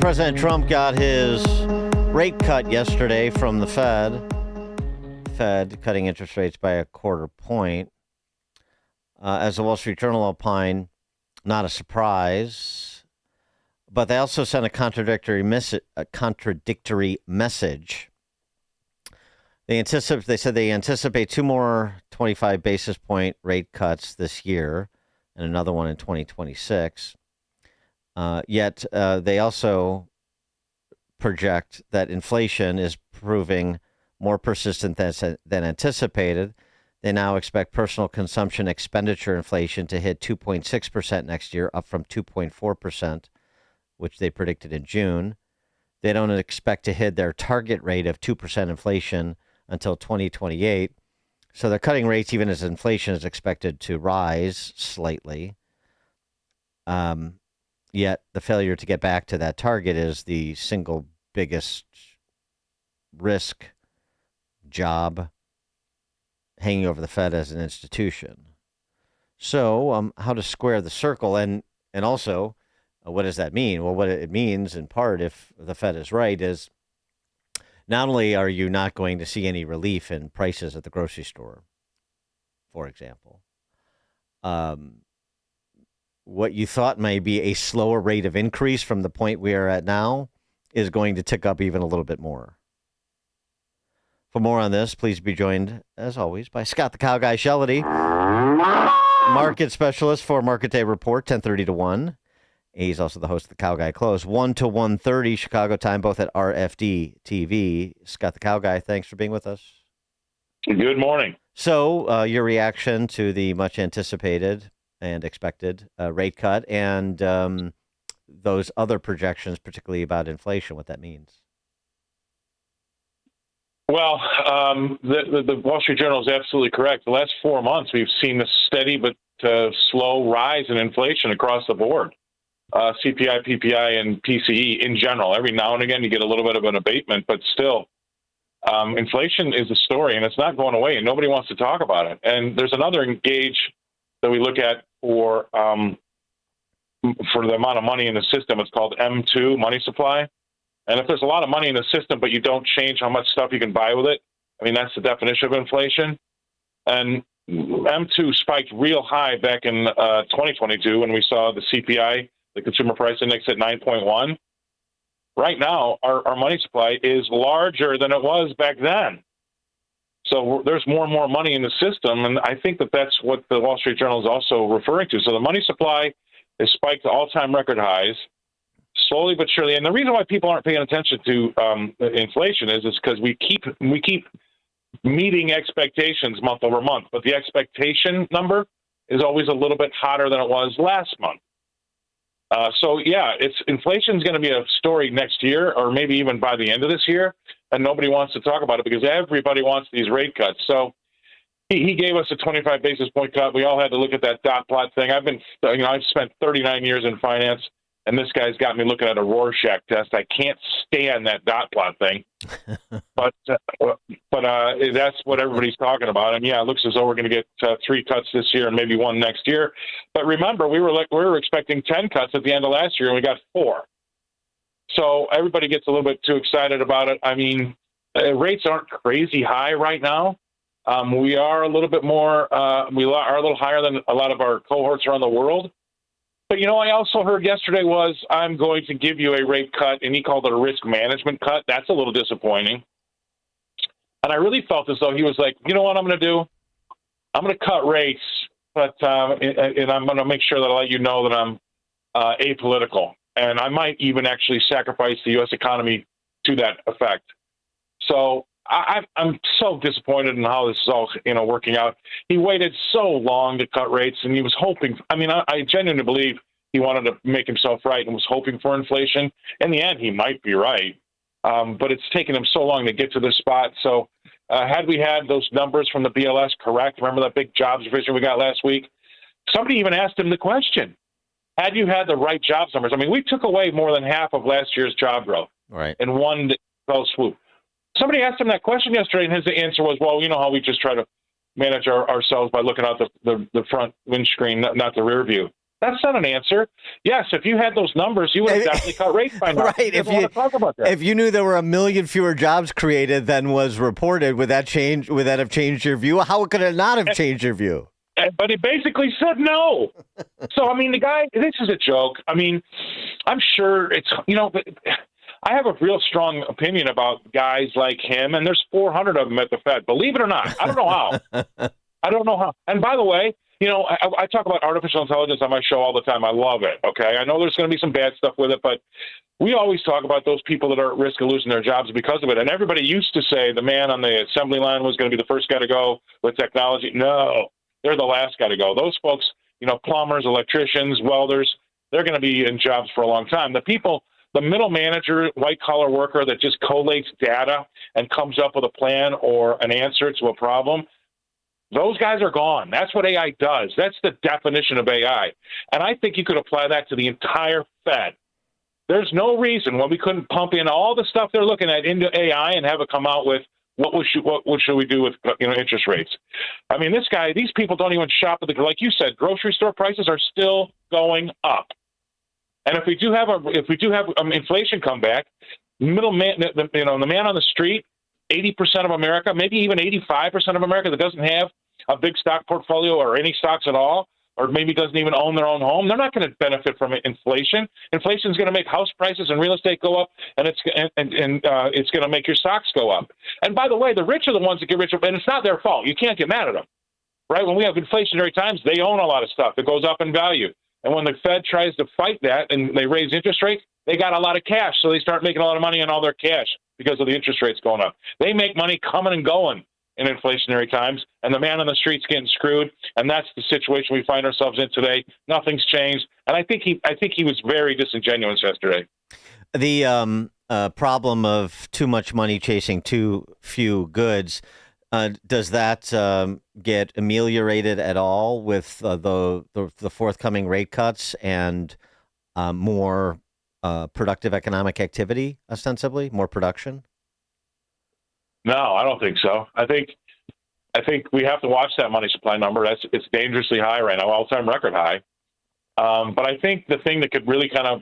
President Trump got his rate cut yesterday from the Fed. Fed cutting interest rates by a quarter point. As the Wall Street Journal opined, not a surprise. But they also sent a contradictory message. They said they anticipate two more 25 basis point rate cuts this year and another one in 2026. Yet they also project that inflation is proving more persistent than anticipated. They now expect personal consumption expenditure inflation to hit 2.6% next year, up from 2.4%, which they predicted in June. They don't expect to hit their target rate of 2% inflation until 2028. So they're cutting rates even as inflation is expected to rise slightly. Yet the failure to get back to that target is the single biggest risk job hanging over the Fed as an institution. So how to square the circle and also what does that mean? Well, what it means in part, if the Fed is right, is not only are you not going to see any relief in prices at the grocery store, for example, what you thought may be a slower rate of increase from the point we are at now is going to tick up even a little bit more. For more on this, please be joined, as always, by Scott the Cow Guy Shellady, market specialist for Market Day Report, 10:30 to 1. He's also the host of the Cow Guy Close, 1 to 1:30 Chicago time, both at RFD-TV. Scott the Cow Guy, thanks for being with us. Good morning. So your reaction to the much anticipated and expected rate cut and those other projections, particularly about inflation, what that means. Well, the Wall Street Journal is absolutely correct. The last 4 months, we've seen a steady but slow rise in inflation across the board. CPI, PPI, and PCE in general. Every now and again, you get a little bit of an abatement, but still, inflation is a story, and it's not going away, and nobody wants to talk about it. And there's another gauge that we look at for the amount of money in the system. It's called M2, money supply. And if there's a lot of money in the system, but you don't change how much stuff you can buy with it, I mean, that's the definition of inflation. And M2 spiked real high back in 2022 when we saw the CPI, the Consumer Price Index, at 9.1. Right now, our money supply is larger than it was back then. So there's more and more money in the system, and I think that that's what the Wall Street Journal is also referring to. So the money supply is spiked to all-time record highs, slowly but surely. And the reason why people aren't paying attention to inflation is because we keep meeting expectations month over month, but the expectation number is always a little bit hotter than it was last month. Inflation is going to be a story next year, or maybe even by the end of this year, and nobody wants to talk about it because everybody wants these rate cuts. So he gave us a 25 basis point cut. We all had to look at that dot plot thing. I've spent 39 years in finance, and this guy's got me looking at a Rorschach test. I can't stand that dot plot thing, but that's what everybody's talking about. And yeah, it looks as though we're going to get 3 cuts this year and maybe 1 next year. But remember, we were expecting 10 cuts at the end of last year, and we got 4. So everybody gets a little bit too excited about it. I mean, rates aren't crazy high right now. We are a little bit more. We are a little higher than a lot of our cohorts around the world. But, I also heard yesterday was, I'm going to give you a rate cut, and he called it a risk management cut. That's a little disappointing. And I really felt as though he was like, you know what I'm going to do? I'm going to cut rates, but and I'm going to make sure that I let you know that I'm apolitical. And I might even actually sacrifice the U.S. economy to that effect. So I'm so disappointed in how this is all, working out. He waited so long to cut rates, and he was hoping. I mean, I genuinely believe he wanted to make himself right and was hoping for inflation. In the end, he might be right, but it's taken him so long to get to this spot. So had we had those numbers from the BLS correct, remember that big jobs vision we got last week? Somebody even asked him the question, had you had the right jobs numbers? I mean, we took away more than half of last year's job growth in one fell swoop. Somebody asked him that question yesterday, and his answer was, well, you know how we just try to manage ourselves by looking out the front windscreen, not the rear view. That's not an answer. Yes, if you had those numbers, you would have definitely cut rates by now. Right. You want to talk about that. If you knew there were 1 million fewer jobs created than was reported, would that have changed your view? How could it not have changed your view? But he basically said no. So, I mean, the guy, this is a joke. I mean, I'm sure it's, but I have a real strong opinion about guys like him, and there's 400 of them at the Fed. Believe it or not. I don't know how. I don't know how. And by the way, I talk about artificial intelligence on my show all the time. I love it, okay? I know there's going to be some bad stuff with it, but we always talk about those people that are at risk of losing their jobs because of it. And everybody used to say the man on the assembly line was going to be the first guy to go with technology. No, they're the last guy to go. Those folks, plumbers, electricians, welders, they're going to be in jobs for a long time. The middle manager, white-collar worker that just collates data and comes up with a plan or an answer to a problem, those guys are gone. That's what AI does. That's the definition of AI. And I think you could apply that to the entire Fed. There's no reason why we couldn't pump in all the stuff they're looking at into AI and have it come out with what should we do with interest rates. I mean, these people don't even shop at like you said, grocery store prices are still going up. And if we do have inflation come back, the man on the street, 80% of America, maybe even 85% of America that doesn't have a big stock portfolio or any stocks at all, or maybe doesn't even own their own home, they're not going to benefit from inflation. Inflation is going to make house prices and real estate go up, and it's going to make your stocks go up. And by the way, the rich are the ones that get richer, and it's not their fault. You can't get mad at them, right? When we have inflationary times, they own a lot of stuff that goes up in value. And when the Fed tries to fight that and they raise interest rates, they got a lot of cash, so they start making a lot of money on all their cash because of the interest rates going up. They make money coming and going in inflationary times, and the man on the street's getting screwed, and that's the situation we find ourselves in today. Nothing's changed, and I think he was very disingenuous yesterday. The problem of too much money chasing too few goods, does that get ameliorated at all with the forthcoming rate cuts and more productive economic activity, ostensibly more production? No, I don't think so. I think we have to watch that money supply number. It's dangerously high right now, all-time record high. But I think the thing that could really kind of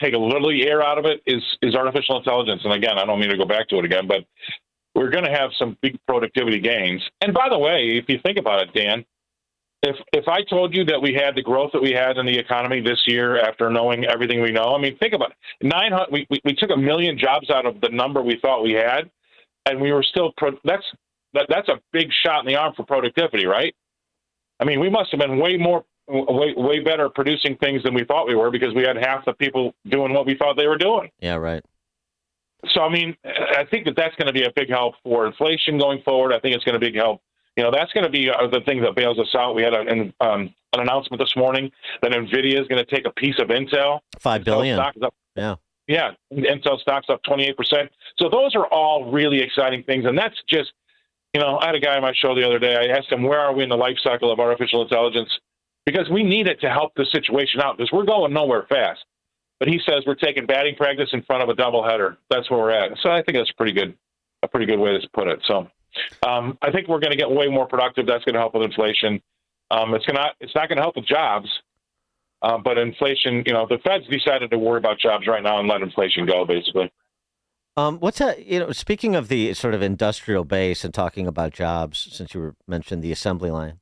take a little of the air out of it is artificial intelligence. And again, I don't mean to go back to it again, but we're going to have some big productivity gains. And by the way, if you think about it, Dan, if I told you that we had the growth that we had in the economy this year after knowing everything we know, I mean, think about it. We took 1 million jobs out of the number we thought we had, and we were still that's a big shot in the arm for productivity, right? I mean, we must have been way better producing things than we thought we were because we had half the people doing what we thought they were doing. Yeah, right. So, I mean, I think that's going to be a big help for inflation going forward. I think it's going to be a big help. That's going to be the thing that bails us out. We had an announcement this morning that NVIDIA is going to take a piece of Intel. $5 billion. Yeah. Intel stock's up 28%. So those are all really exciting things. And that's just, I had a guy on my show the other day. I asked him, where are we in the life cycle of artificial intelligence? Because we need it to help the situation out because we're going nowhere fast. But he says we're taking batting practice in front of a doubleheader. That's where we're at. So I think that's a pretty good way to put it. So I think we're going to get way more productive. That's going to help with inflation. It's not going to help with jobs, but inflation. The Fed's decided to worry about jobs right now and let inflation go, basically. What's that? Speaking of the sort of industrial base and talking about jobs, since you mentioned the assembly line.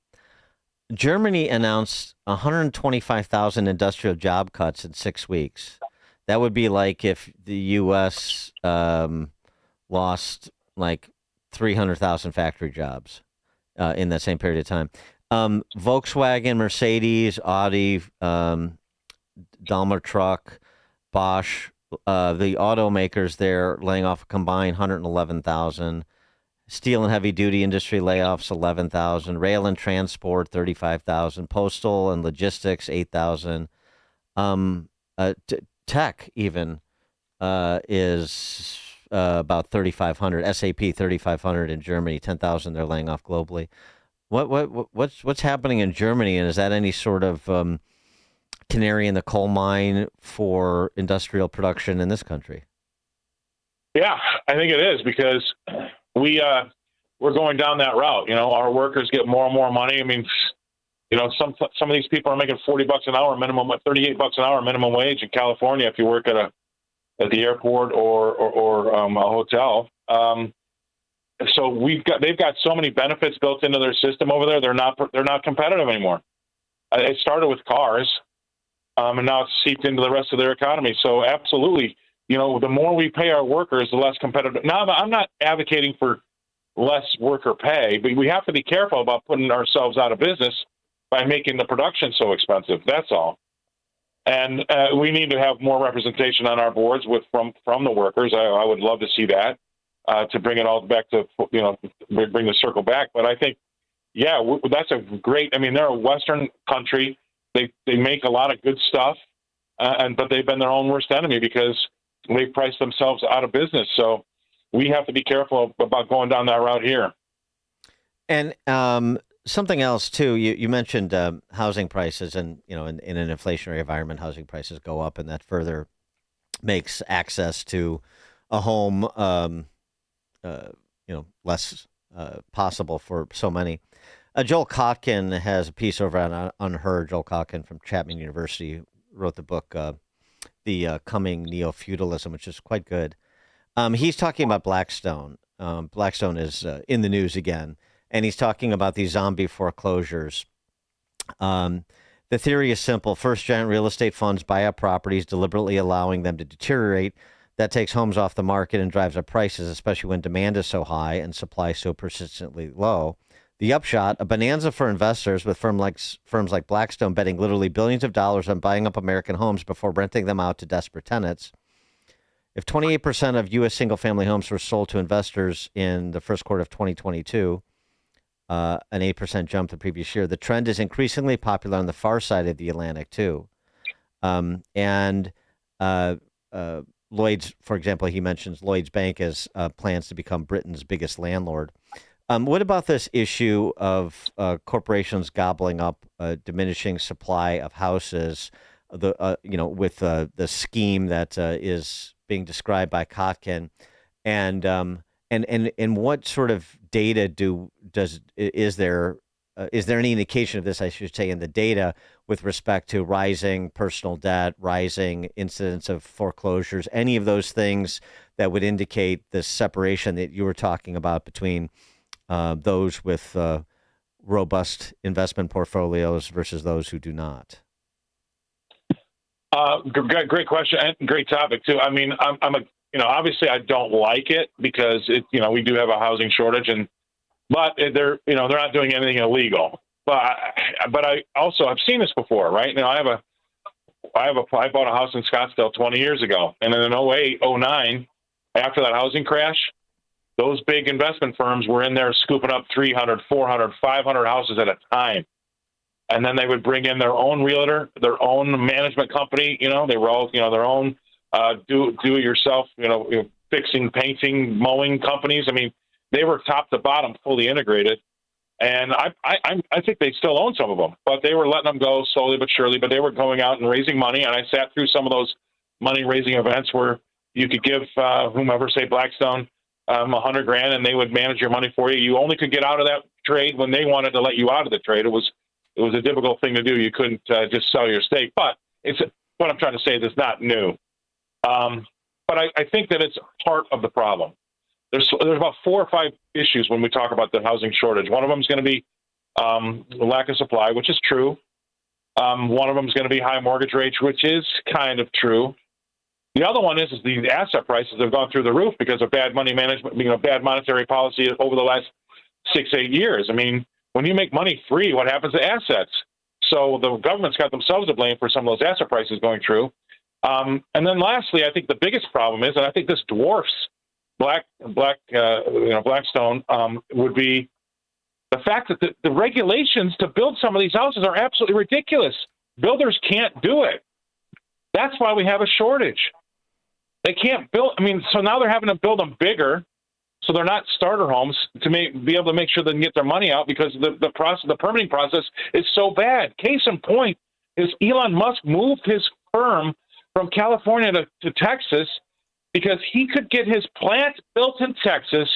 Germany announced 125,000 industrial job cuts in 6 weeks. That would be like if the U.S. Lost like 300,000 factory jobs in that same period of time. Volkswagen, Mercedes, Audi, Daimler Truck, Bosch, the automakers there laying off a combined 111,000. Steel and heavy duty industry layoffs 11,000, rail and transport 35,000, postal and logistics 8,000. Tech even is about 3,500. SAP 3,500 in Germany, 10,000 they're laying off globally. What's happening in Germany, and is that any sort of canary in the coal mine for industrial production in this country? Yeah, I think it is because we're going down that route. Our workers get more and more money. I mean, Some of these people are making $40 an hour minimum, $38 an hour minimum wage in California if you work at the airport or a hotel. So they've got so many benefits built into their system over there. They're not competitive anymore. It started with cars, and now it's seeped into the rest of their economy. So absolutely, the more we pay our workers, the less competitive. Now, I'm not advocating for less worker pay, but we have to be careful about putting ourselves out of business by making the production so expensive. That's all. And we need to have more representation on our boards from the workers. I would love to see that to bring it all back to, bring the circle back. But I think, that's a great. I mean, they're a Western country. They make a lot of good stuff, but they've been their own worst enemy because they've priced themselves out of business. So we have to be careful about going down that route here. And something else too, you mentioned housing prices, and in an inflationary environment, housing prices go up, and that further makes access to a home, less possible for so many. Joel Kotkin has a piece over on Unheard. Joel Kotkin from Chapman University wrote the book, The Coming Neo-Feudalism, which is quite good. He's talking about Blackstone. Blackstone is in the news again, and he's talking about these zombie foreclosures. The theory is simple. First, giant real estate funds buy up properties, deliberately allowing them to deteriorate. That takes homes off the market and drives up prices, especially when demand is so high and supply so persistently low. The upshot, a bonanza for investors, with firms like Blackstone betting literally billions of dollars on buying up American homes before renting them out to desperate tenants. If 28% of U.S. single-family homes were sold to investors in the first quarter of 2022, an 8% jump the previous year, the trend is increasingly popular on the far side of the Atlantic, too. Lloyd's, for example, he mentions Lloyd's Bank has plans to become Britain's biggest landlord. What about this issue of corporations gobbling up a diminishing supply of houses? With the scheme that is being described by Kotkin, and what sort of data is there any indication of this, I should say, in the data with respect to rising personal debt, rising incidence of foreclosures, any of those things that would indicate the separation that you were talking about between those with robust investment portfolios versus those who do not? Great question and great topic too. I mean, obviously I don't like it because we do have a housing shortage, but they're not doing anything illegal. But I also have seen this before, right? I bought a house in Scottsdale 20 years ago, and in 08, 09, after that housing crash, those big investment firms were in there scooping up 300, 400, 500 houses at a time. And then they would bring in their own realtor, their own management company. They were all, their own do-it-yourself, fixing, painting, mowing companies. I mean, they were top to bottom fully integrated. And I think they still own some of them, but they were letting them go slowly but surely. But they were going out and raising money. And I sat through some of those money-raising events where you could give whomever, say Blackstone, $100,000, and they would manage your money for you. You only could get out of that trade when they wanted to let you out of the trade. It was a difficult thing to do. You couldn't just sell your stake. But what I'm trying to say is it's not new. But I think that it's part of the problem. There's about 4 or 5 issues when we talk about the housing shortage. One of them is going to be the lack of supply, which is true. One of them is going to be high mortgage rates, which is kind of true. The other one is the asset prices have gone through the roof because of bad money management, bad monetary policy over the last 6-8 years. I mean, when you make money free, what happens to assets? So the government's got themselves to blame for some of those asset prices going through. And then lastly, I think the biggest problem is, and I think this dwarfs Blackstone, would be the fact that the regulations to build some of these houses are absolutely ridiculous. Builders can't do it. That's why we have a shortage. They can't build. I mean, so now they're having to build them bigger, so they're not starter homes to be able to make sure they can get their money out because the permitting process is so bad. Case in point is Elon Musk moved his firm from California to Texas because he could get his plant built in Texas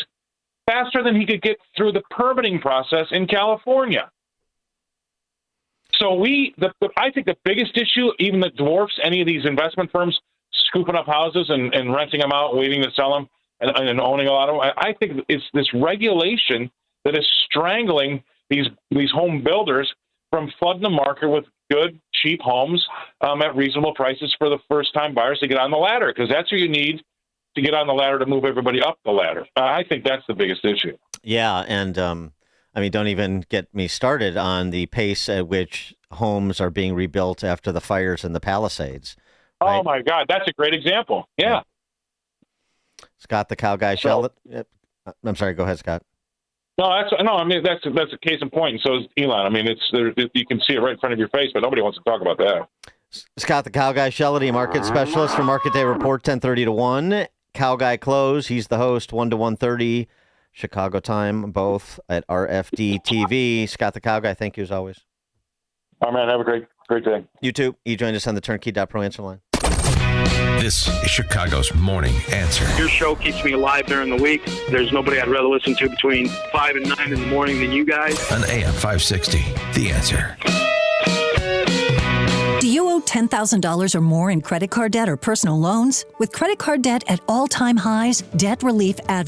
faster than he could get through the permitting process in California. So I think the biggest issue, even that dwarfs any of these investment firms scooping up houses and renting them out, waiting to sell them, and owning a lot of them, I think it's this regulation that is strangling these home builders from flooding the market with good, cheap homes at reasonable prices for the first-time buyers to get on the ladder, because that's what you need to get on the ladder to move everybody up the ladder. I think that's the biggest issue. Yeah, and don't even get me started on the pace at which homes are being rebuilt after the fires in the Palisades. Right? Oh my God, that's a great example. Yeah. Scott, the cow guy, I'm sorry. Go ahead, Scott. No, that's a case in point, and so is Elon. I mean, you can see it right in front of your face, but nobody wants to talk about that. Scott, the cow guy, Shellady, market specialist for Market Day Report, 10:30 to 1. Cow guy close. He's the host, 1 to 1:30. Chicago time, both at RFD-TV. Scott the Cow Guy, thank you as always. All right, man. Have a great day. You too. You joined us on the Turnkey.pro answer line. This is Chicago's Morning Answer. Your show keeps me alive during the week. There's nobody I'd rather listen to between 5 and 9 in the morning than you guys. On AM 560, The Answer. Do you owe $10,000 or more in credit card debt or personal loans? With credit card debt at all-time highs, Debt Relief Advocates